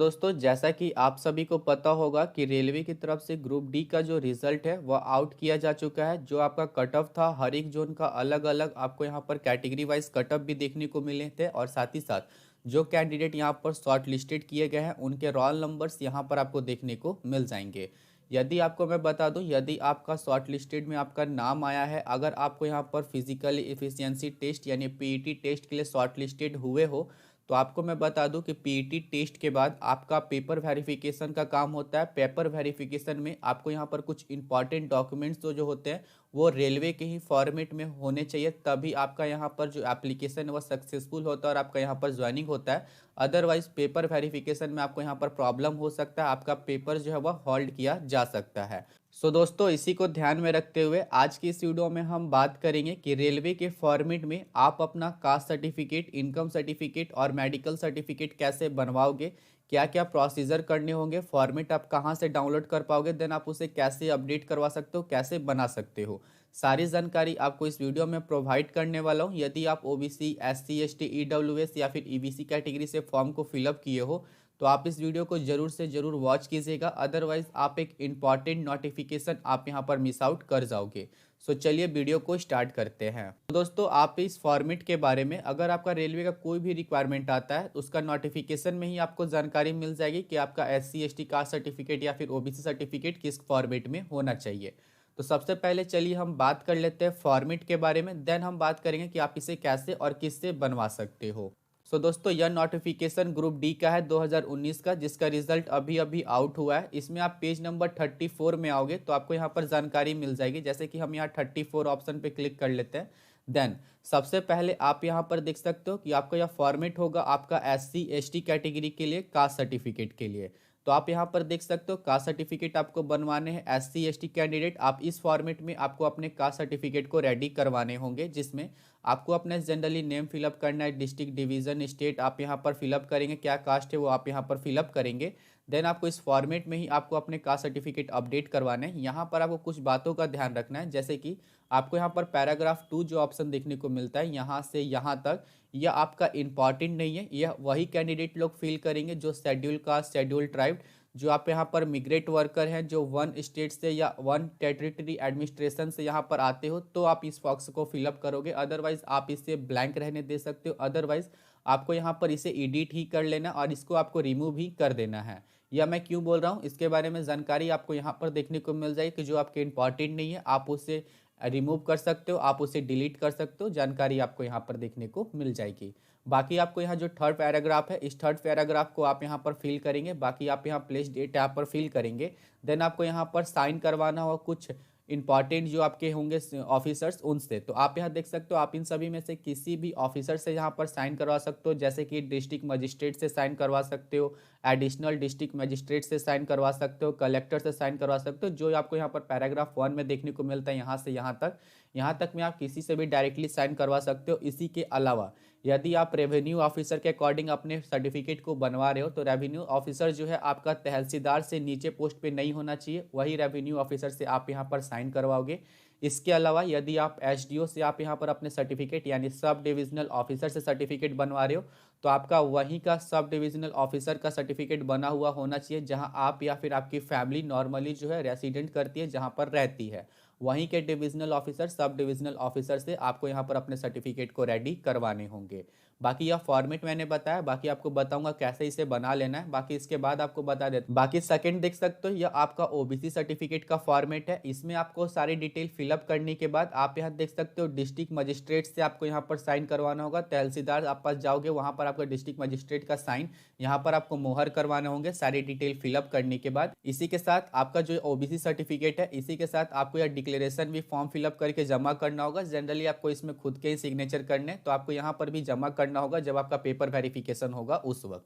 दोस्तों जैसा कि आप सभी को पता होगा कि रेलवे की तरफ से ग्रुप डी का जो रिजल्ट है वह आउट किया जा चुका है। जो आपका कट ऑफ था हर एक जोन का अलग अलग आपको यहाँ पर कैटेगरी वाइज कट ऑफ भी देखने को मिले थे और साथ ही साथ जो कैंडिडेट यहाँ पर शॉर्ट लिस्टेड किए गए हैं उनके रोल नंबर्स यहाँ पर आपको देखने को मिल जाएंगे। यदि आपको मैं बता दूं, यदि आपका शॉर्ट लिस्टेड में आपका नाम आया है, अगर आपको यहाँ पर फिजिकल एफिशिएंसी टेस्ट यानी पीईटी टेस्ट के लिए शॉर्ट लिस्टेड हुए हो, तो आपको मैं बता दूं कि पीईटी टेस्ट के बाद आपका पेपर वेरिफिकेशन का काम होता है। पेपर वेरिफिकेशन में आपको यहाँ पर कुछ इंपॉर्टेंट डॉक्यूमेंट्स जो होते हैं वो रेलवे के ही फॉर्मेट में होने चाहिए, तभी आपका यहाँ पर जो एप्लीकेशन है वो सक्सेसफुल होता है और आपका यहाँ पर ज्वाइनिंग होता है। अदरवाइज पेपर वेरिफिकेशन में आपको यहाँ पर प्रॉब्लम हो सकता है, आपका पेपर जो है वह होल्ड किया जा सकता है। दोस्तों इसी को ध्यान में रखते हुए आज की इस वीडियो में हम बात करेंगे कि रेलवे के फॉर्मेट में आप अपना कास्ट सर्टिफिकेट, इनकम सर्टिफिकेट और मेडिकल सर्टिफिकेट कैसे बनवाओगे, क्या क्या प्रोसीजर करने होंगे, फॉर्मेट आप कहां से डाउनलोड कर पाओगे, देन आप उसे कैसे अपडेट करवा सकते हो, कैसे बना सकते हो, सारी जानकारी आपको इस वीडियो में प्रोवाइड करने वाला हूं। यदि आप ओबीसी, एससी, एसटी, ईडब्ल्यूएस या फिर ईबीसी कैटेगरी से फॉर्म को फिलअप किए हो तो आप इस वीडियो को जरूर से जरूर वॉच कीजिएगा, अदरवाइज आप एक इम्पॉर्टेंट नोटिफिकेशन आप यहाँ पर मिस आउट कर जाओगे। चलिए वीडियो को स्टार्ट करते हैं। दोस्तों आप इस फॉर्मेट के बारे में अगर आपका रेलवे का कोई भी रिक्वायरमेंट आता है तो उसका नोटिफिकेशन में ही आपको जानकारी मिल जाएगी कि आपका एससी एसटी कास्ट सर्टिफिकेट या फिर ओबीसी सर्टिफिकेट किस फॉर्मेट में होना चाहिए। तो सबसे पहले चलिए हम बात कर लेते हैं फॉर्मेट के बारे में, देन हम बात करेंगे कि आप इसे कैसे और किससे बनवा सकते हो। दोस्तों यह नोटिफिकेशन ग्रुप डी का है 2019 का, जिसका रिजल्ट अभी अभी आउट हुआ है। इसमें आप पेज नंबर 34 में आओगे तो आपको यहाँ पर जानकारी मिल जाएगी। जैसे कि हम यहाँ 34 ऑप्शन पे क्लिक कर लेते हैं, देन सबसे पहले आप यहाँ पर देख सकते हो कि आपका यह फॉर्मेट होगा आपका एससी एसटी कैटेगरी के लिए कास्ट सर्टिफिकेट के लिए। तो आप यहाँ पर देख सकते हो कास्ट सर्टिफिकेट आपको बनवाने हैं एससी एसटी कैंडिडेट, आप इस फॉर्मेट में आपको अपने कास्ट सर्टिफिकेट को रेडी करवाने होंगे, जिसमें आपको अपने जनरली नेम फिलअप करना है, डिस्ट्रिक्ट, डिवीजन, स्टेट आप यहाँ पर फिलअप करेंगे, क्या कास्ट है वो आप यहाँ पर फिलअप करेंगे। देन आपको इस फॉर्मेट में ही आपको अपने कास्ट सर्टिफिकेट अपडेट करवाने हैं। यहाँ पर आपको कुछ बातों का ध्यान रखना है, जैसे कि आपको यहाँ पर पैराग्राफ 2 जो ऑप्शन देखने को मिलता है यहाँ से यहाँ तक, यह आपका इंपॉर्टेंट नहीं है। यह वही कैंडिडेट लोग फिल करेंगे जो शेड्यूल कास्ट, शेड्यूल ट्राइब, जो आप यहाँ पर मिग्रेट वर्कर हैं, जो वन स्टेट से या वन टेरिटरी एडमिनिस्ट्रेशन से यहाँ पर आते हो, तो आप इस बॉक्स को फिलअप करोगे। अदरवाइज आप इसे ब्लैंक रहने दे सकते हो, अदरवाइज आपको यहाँ पर इसे एडिट ही कर लेना और इसको आपको रिमूव ही कर देना है। या मैं क्यों बोल रहा हूँ इसके बारे में जानकारी आपको यहाँ पर देखने को मिल जाएगी कि जो आपके इंपॉर्टेंट नहीं है आप उसे रिमूव कर सकते हो, आप उसे डिलीट कर सकते हो, जानकारी आपको यहाँ पर देखने को मिल जाएगी। बाकी आपको यहाँ जो थर्ड पैराग्राफ है, इस थर्ड पैराग्राफ को आप यहाँ पर फिल करेंगे। बाकी आप यहाँ प्लेस डेट यहाँ पर फिल करेंगे। देन आपको यहाँ पर साइन करवाना होगा कुछ इंपॉर्टेंट जो आपके होंगे ऑफिसर्स उनसे। तो आप यहाँ देख सकते हो आप इन सभी में से किसी भी ऑफिसर से यहाँ पर साइन करवा सकते हो, जैसे कि डिस्ट्रिक्ट मजिस्ट्रेट से साइन करवा सकते हो, एडिशनल डिस्ट्रिक्ट मजिस्ट्रेट से साइन करवा सकते हो, कलेक्टर से साइन करवा सकते हो, जो आपको यहाँ पर पैराग्राफ 1 में देखने को मिलता है यहाँ से यहाँ तक में आप किसी से भी डायरेक्टली साइन करवा सकते हो। इसी के अलावा यदि आप रेवेन्यू ऑफिसर के अकॉर्डिंग अपने सर्टिफिकेट को बनवा रहे हो तो रेवेन्यू ऑफिसर जो है आपका तहसीलदार से नीचे पोस्ट पे नहीं होना चाहिए, वही रेवेन्यू ऑफिसर से आप यहाँ पर साइन करवाओगे। इसके अलावा यदि आप एसडीओ से आप यहाँ पर अपने सर्टिफिकेट यानी सब डिविजनल ऑफिसर से सर्टिफिकेट बनवा रहे हो तो आपका वहीं का सब डिविजनल ऑफिसर का सर्टिफिकेट बना हुआ होना चाहिए, जहाँ आप या फिर आपकी फैमिली नॉर्मली जो है रेसिडेंट करती है, जहाँ पर रहती है, वहीं के divisional officer, sub divisional officer से आपको यहाँ पर अपने सर्टिफिकेट को रेडी करवाने होंगे। बाकी यह फॉर्मेट मैंने बताया, बाकी आपको बताऊंगा कैसे इसे बना लेना है। बाकी इसके बाद आपको बता देता, बाकी सेकंड देख सकते हो यह आपका ओबीसी सर्टिफिकेट का फॉर्मेट है। इसमें आपको सारी डिटेल फिलअप करने के बाद आप यहाँ देख सकते हो डिस्ट्रिक्ट मजिस्ट्रेट से आपको यहाँ पर साइन करवाना होगा। तहसीलदार आप पास जाओगे, वहाँ पर आपका डिस्ट्रिक्ट मजिस्ट्रेट का साइन यहाँ पर आपको मोहर करवाने होंगे सारी डिटेल फिलअप करने के बाद। इसी के साथ आपका जो ओबीसी सर्टिफिकेट है, इसी के साथ आपको यह डिक्लेरेशन भी फॉर्म फिलअप करके जमा करना होगा। जनरली आपको इसमें खुद के ही सिग्नेचर करने, तो आपको यहाँ पर भी जमा करना होगा जब आपका पेपर वेरिफिकेशन होगा उस वक्त।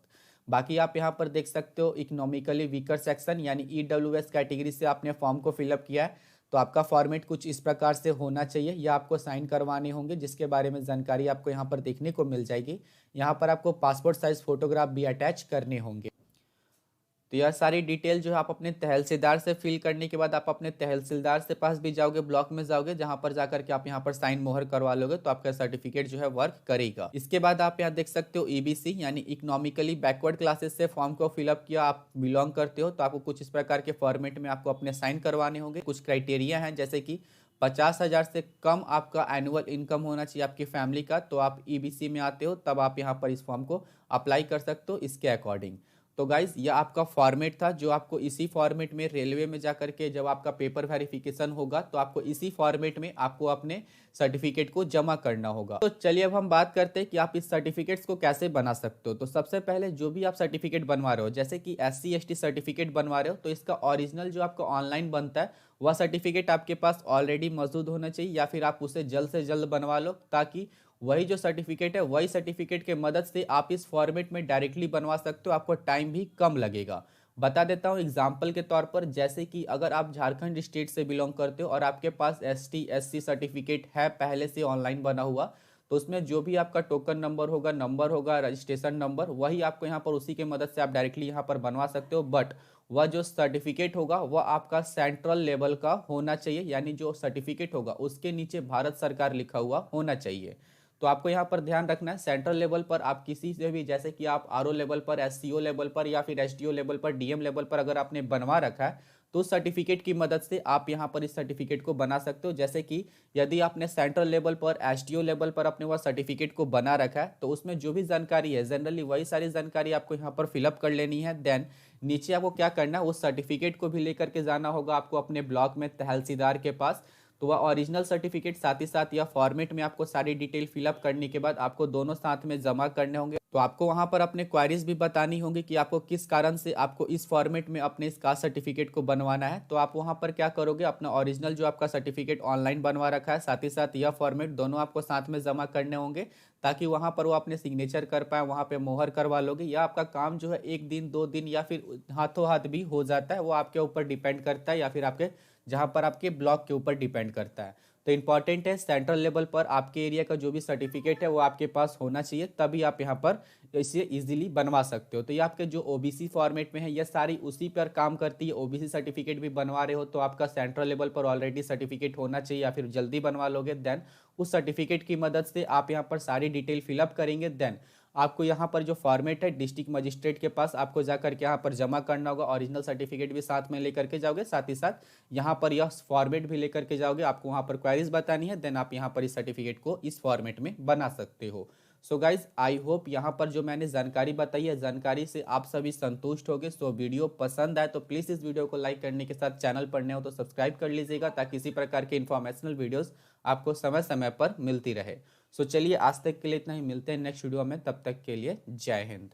बाकी आप यहाँ पर देख सकते हो इकोनॉमिकली वीकर सेक्शन यानी ईडब्ल्यूएस कैटेगरी से आपने फॉर्म को फिलअप किया है तो आपका फॉर्मेट कुछ इस प्रकार से होना चाहिए, या आपको साइन करवाने होंगे, जिसके बारे में जानकारी आपको यहाँ पर देखने को मिल जाएगी। यहाँ पर आपको पासपोर्ट साइज फोटोग्राफ भी अटैच करने होंगे। तो यह सारी डिटेल जो है आप अपने तहसीलदार से फिल करने के बाद आप अपने तहसीलदार से पास भी जाओगे, ब्लॉक में जाओगे, जहां पर जाकर के आप यहाँ पर साइन मोहर करवा लोगे तो आपका सर्टिफिकेट जो है वर्क करेगा। इसके बाद आप यहाँ देख सकते हो ईबीसी यानी इकोनॉमिकली बैकवर्ड क्लासेस से फॉर्म को फिलअप किया, आप बिलोंग करते हो तो आपको कुछ इस प्रकार के फॉर्मेट में आपको अपने साइन करवाने होंगे। कुछ क्राइटेरिया हैं जैसे कि 50,000 से कम आपका एनुअल इनकम होना चाहिए आपकी फैमिली का, तो आप ईबीसी में आते हो तब आप यहाँ पर इस फॉर्म को अप्लाई कर सकते हो इसके अकॉर्डिंग। तो गाइज ये आपका फॉर्मेट था जो आपको इसी फॉर्मेट में रेलवे में जाकर के जब आपका पेपर वेरिफिकेशन होगा तो आपको इसी फॉर्मेट में आपको अपने सर्टिफिकेट को जमा करना होगा। तो चलिए अब हम बात करते हैं कि आप इस सर्टिफिकेट्स को कैसे बना सकते हो। तो सबसे पहले जो भी आप सर्टिफिकेट बनवा रहे हो, जैसे कि SC ST सर्टिफिकेट बनवा रहे हो, तो इसका ओरिजिनल जो आपका ऑनलाइन बनता है वह सर्टिफिकेट आपके पास ऑलरेडी मौजूद होना चाहिए, या फिर आप उसे जल्द से जल्द बनवा लो ताकि वही जो सर्टिफिकेट है वही सर्टिफिकेट के मदद से आप इस फॉर्मेट में डायरेक्टली बनवा सकते हो, आपको टाइम भी कम लगेगा। बता देता हूँ एग्जाम्पल के तौर पर, जैसे कि अगर आप झारखंड स्टेट से बिलोंग करते हो और आपके पास ST SC सर्टिफिकेट है पहले से ऑनलाइन बना हुआ, तो उसमें जो भी आपका टोकन नंबर होगा रजिस्ट्रेशन नंबर, वही आपको यहाँ पर उसी के मदद से आप डायरेक्टली यहाँ पर बनवा सकते हो। बट वह जो सर्टिफिकेट होगा वह आपका सेंट्रल लेवल का होना चाहिए, यानी जो सर्टिफिकेट होगा उसके नीचे भारत सरकार लिखा हुआ होना चाहिए। तो आपको यहाँ पर ध्यान रखना है सेंट्रल लेवल पर आप किसी से भी, जैसे कि आप RO लेवल पर, SCO लेवल पर या फिर SDO लेवल पर, DM लेवल पर अगर आपने बनवा रखा है तो उस सर्टिफिकेट की मदद से आप यहाँ पर इस सर्टिफिकेट को बना सकते हो। जैसे कि यदि आपने सेंट्रल लेवल पर, SDO लेवल पर अपने वह सर्टिफिकेट को बना रखा है तो उसमें जो भी जानकारी है जनरली वही सारी जानकारी आपको यहाँ पर फिलअप कर लेनी है। देन नीचे आपको क्या करना है, उस सर्टिफिकेट को भी लेकर के जाना होगा आपको अपने ब्लॉक में तहसीलदार के पास। तो वह ओरिजिनल सर्टिफिकेट साथ ही साथ या फॉर्मेट में आपको सारी डिटेल फिलअप करने के बाद आपको दोनों साथ में जमा करने होंगे। तो आपको वहां पर अपने क्वारीज भी बतानी होंगी कि आपको किस कारण से आपको इस फॉर्मेट में अपने इस कास्ट सर्टिफिकेट को बनवाना है। तो आप वहां पर क्या करोगे, अपना ओरिजिनल जो आपका सर्टिफिकेट ऑनलाइन बनवा रखा है साथ ही साथ यह फॉर्मेट दोनों आपको साथ में जमा करने होंगे, ताकि वहां पर वो अपने सिग्नेचर कर पाए, वहां पे मोहर करवा लोगे। या आपका काम जो है 1 दिन 2 दिन या फिर हाथों हाथ भी हो जाता है, वो आपके ऊपर डिपेंड करता है, या फिर आपके जहां पर आपके ब्लॉक के ऊपर डिपेंड करता है। तो इंपॉर्टेंट है सेंट्रल लेवल पर आपके एरिया का जो भी सर्टिफिकेट है वो आपके पास होना चाहिए, तभी आप यहाँ पर इसे इजीली बनवा सकते हो। तो ये आपके जो OBC फॉर्मेट में है ये सारी उसी पर काम करती है। OBC सर्टिफिकेट भी बनवा रहे हो तो आपका सेंट्रल लेवल पर ऑलरेडी सर्टिफिकेट होना चाहिए, या फिर जल्दी बनवा लोगे। देन उस सर्टिफिकेट की मदद से आप यहाँ पर सारी डिटेल फिलअप करेंगे। देन आपको यहाँ पर जो फॉर्मेट है डिस्ट्रिक्ट मजिस्ट्रेट के पास आपको जाकर के यहाँ पर जमा करना होगा। ओरिजिनल सर्टिफिकेट भी साथ में लेकर के जाओगे, साथ ही साथ यहाँ पर यह फॉर्मेट भी लेकर के जाओगे। आपको वहाँ पर क्वेरीज बतानी है, देन आप यहाँ पर इस सर्टिफिकेट को इस फॉर्मेट में बना सकते हो। सो गाइज आई होप यहाँ पर जो मैंने जानकारी बताई है जानकारी से आप सभी संतुष्ट होगे। सो वीडियो पसंद आए तो प्लीज़ इस वीडियो को लाइक करने के साथ चैनल पर नए हो तो सब्सक्राइब कर लीजिएगा, ताकि इसी प्रकार के इन्फॉर्मेशनल वीडियोस आपको समय समय पर मिलती रहे। सो चलिए आज तक के लिए इतना ही, मिलते हैं नेक्स्ट वीडियो में, तब तक के लिए जय हिंद।